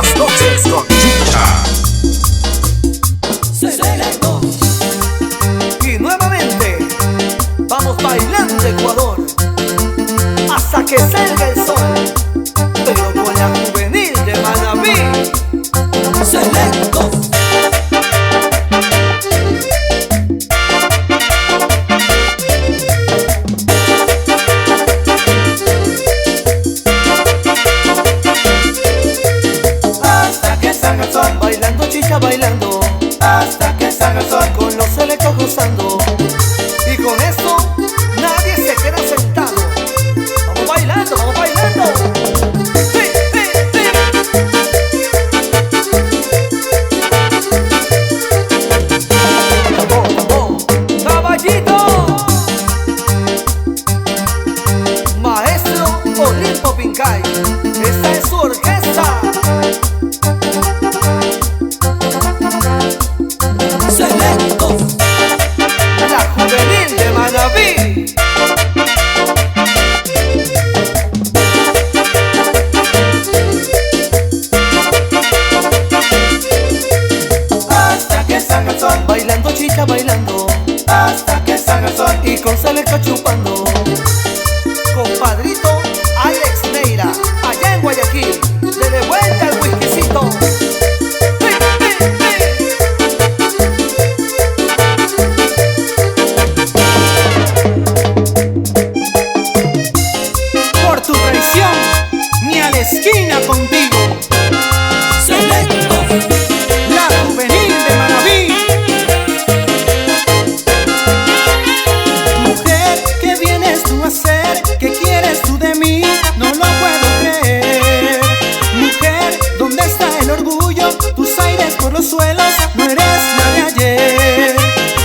las noches con Chicha. Selecto. Y nuevamente vamos bailando Ecuador hasta que salga el sol, pero con la juvenil de Manabí. Selecto. Hasta que salga el sol, bailando chicha, bailando hasta que salga el sol, con los selectos gozando. Y con esto nadie se queda sentado. Vamos bailando, vamos bailando. Sí, sí, sí. Vamos, vamos, caballito. Maestro Olimpo Pincay, esta es su orquesta. Selecto. La juvenil de Manabí. Hasta que salga el sol, bailando chicha, bailando hasta que salga el sol, y con selecta chupando. Compadrito Alex Neira, allá en Guayaquil, dele vuelta al whiskycito. ¡Sí, sí, sí! Por tu traición, ni a la esquina contigo. Selecto. La juvenil de Manabí. Mujer, ¿qué vienes tú a hacer? ¿Qué quieres tú de mí? No lo puedo creer. Mujer, ¿dónde está el orgullo? Tus aires por los suelos, no eres la de ayer.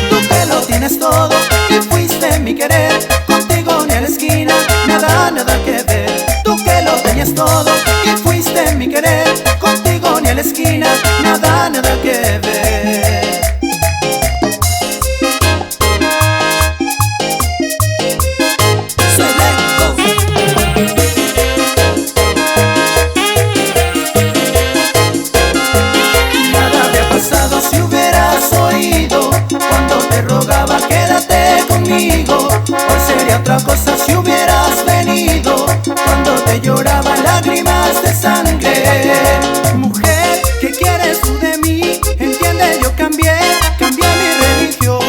¿Dónde lo tienes todo? Que fuiste mi querer. Contigo ni a la esquina, nada, nada que ver. Tú que lo tenías todo, que fuiste mi querer. Contigo ni a la esquina, nada, nada que ver. Selecto. Nada habría pasado si hubieras oído cuando te rogaba quédate conmigo. Hoy sería otra cosa si hubieras venido cuando te lloraba lágrimas de sangre. Mujer, ¿qué quieres tú de mí? Entiende, yo cambié mi religión.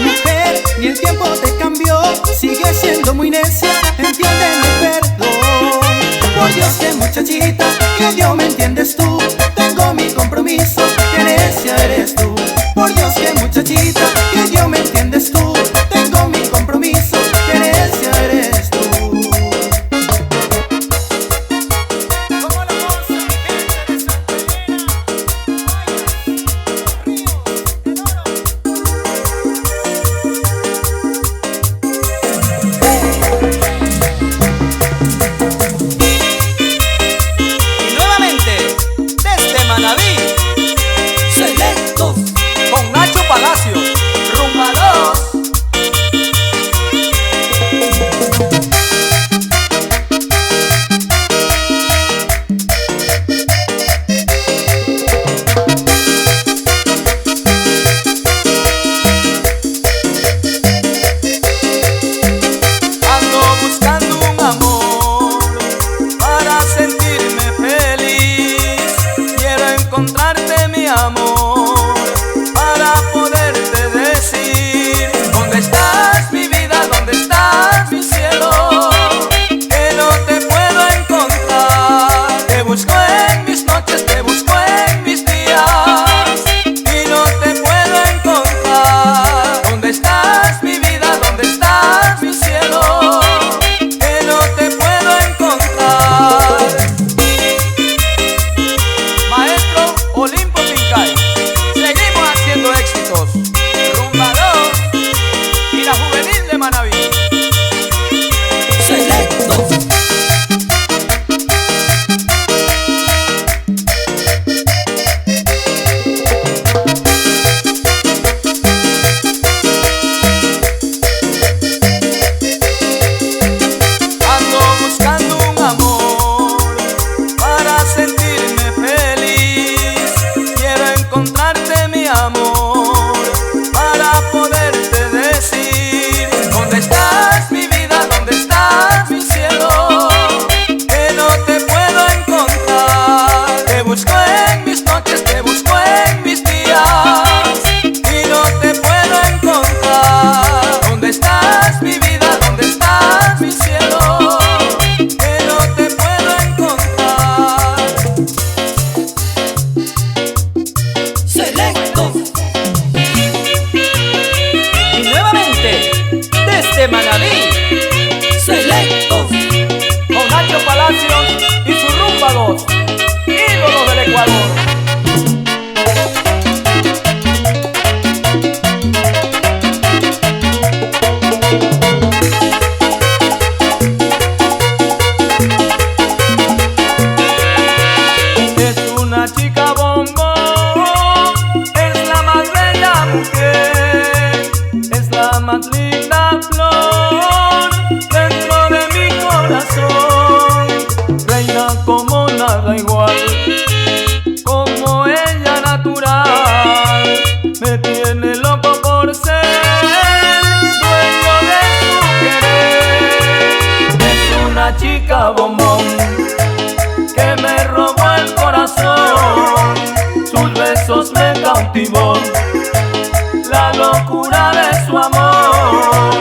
Mujer, ni el tiempo te cambió, sigues siendo muy necia, entiende mi perdón. Por Dios que muchachita, que Dios me entiendes tú, tengo mi compromiso, que necia eres tú. Por Dios que muchachita, que Dios me entiendes tú, tengo mi compromiso, que necia eres tú. Como la voz de gente de Santa Elena, y nuevamente desde Manabí, Selecto. con Nacho Palacio, rumba 2. Ando buscando un amor para sentirme feliz. Quiero encontrarte, mi amor, para poderte decir ¿dónde estás, mi vida? ¿Dónde estás, mi cielo? Que no te puedo encontrar. Te busco en mis noches, te busco en mis días y no te puedo encontrar. ¿Dónde estás, mi vida? ¿Dónde estás, mi cielo? Que no te puedo encontrar. Maestro Olimpo Pincay. Palacios y su Rumba 2, ídolos del Ecuador. Es una chica bombón, es la más bella mujer, es la más linda flor dentro de mi corazón. Reina como nada igual, como ella natural, me tiene loco por ser dueño de su querer. Es una chica bombón que me robó el corazón, sus besos me cautivó, la locura de su amor.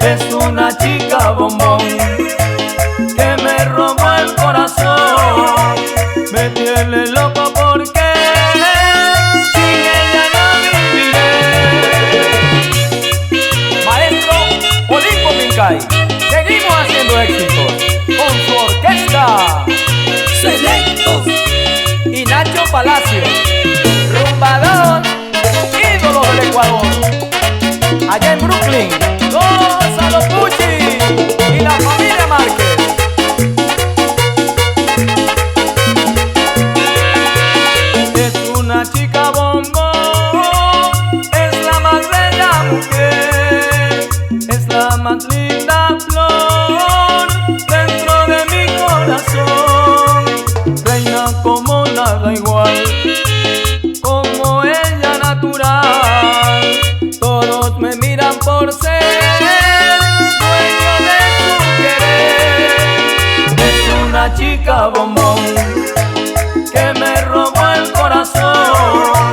Es una chica bombón que me robó el corazón, me tiene loco porque sin ella no viviré. Maestro Olimpo Mincay, seguimos haciendo éxitos con su orquesta Selectos. y Nacho Palacios, Rumba 2, ídolos del Ecuador. Allá en Brooklyn, Gonzalo Pucci y la familia Márquez. Es una chica bombón, es la más bella mujer, es la más linda flor dentro de mi corazón. Reina como nada igual, como ella natural, todos me miran por ser dueño de su querer. Es una chica bombón que me robó el corazón,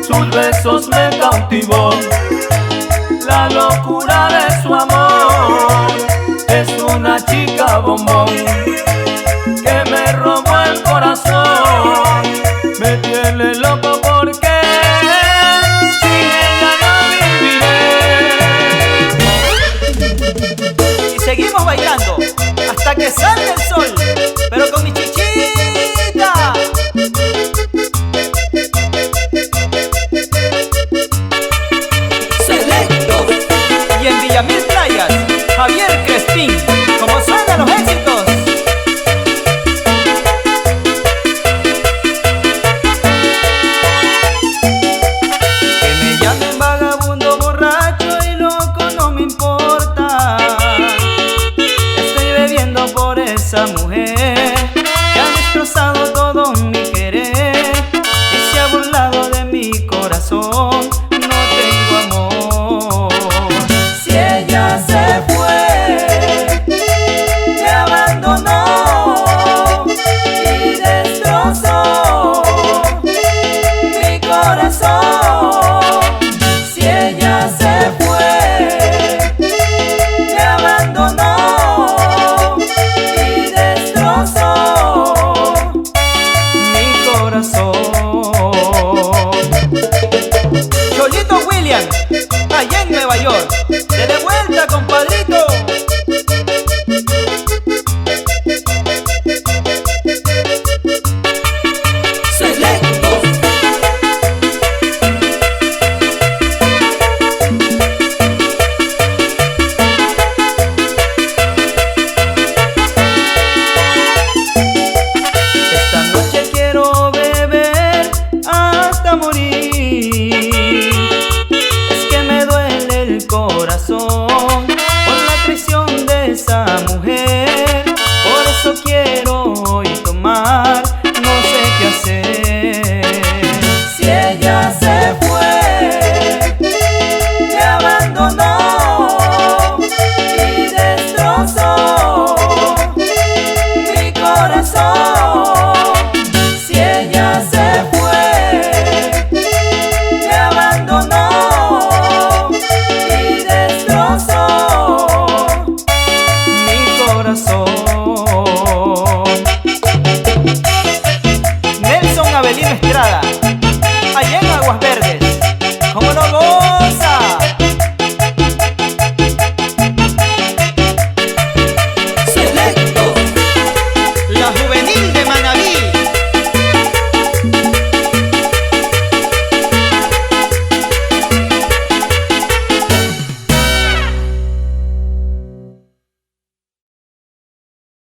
sus besos me cautivó, la locura de su amor. Es una chica bombón que me robó el corazón, me tiene loco porque sin ella no viviré. Y seguimos bailando hasta que salga el sol, pero con mi chichita. Selectos. Y en Villamil Playas, Javier Crespín, como suenan los éxitos. Que me llamen vagabundo, borracho y loco, no me importa. Estoy bebiendo por esa mujer que ha destrozado todo mi querer y se ha burlado de mi corazón. No tengo amor. Si ella se fue, me abandonó y destrozó mi corazón. Si ella se fue, me abandonó y destrozó mi corazón. Cholito William, allá en Nueva York, de vuelta, compadrito. Selectos. Esta noche quiero beber hasta morir. Es que me duele el corazón por la traición de esa mujer. Por eso quiero hoy tomar, no sé qué hacer. Si ella se fue, me abandonó y destrozó mi corazón. Si ella se fue, me abandonó y destrozó mi corazón. Nelson Avelino Estrada,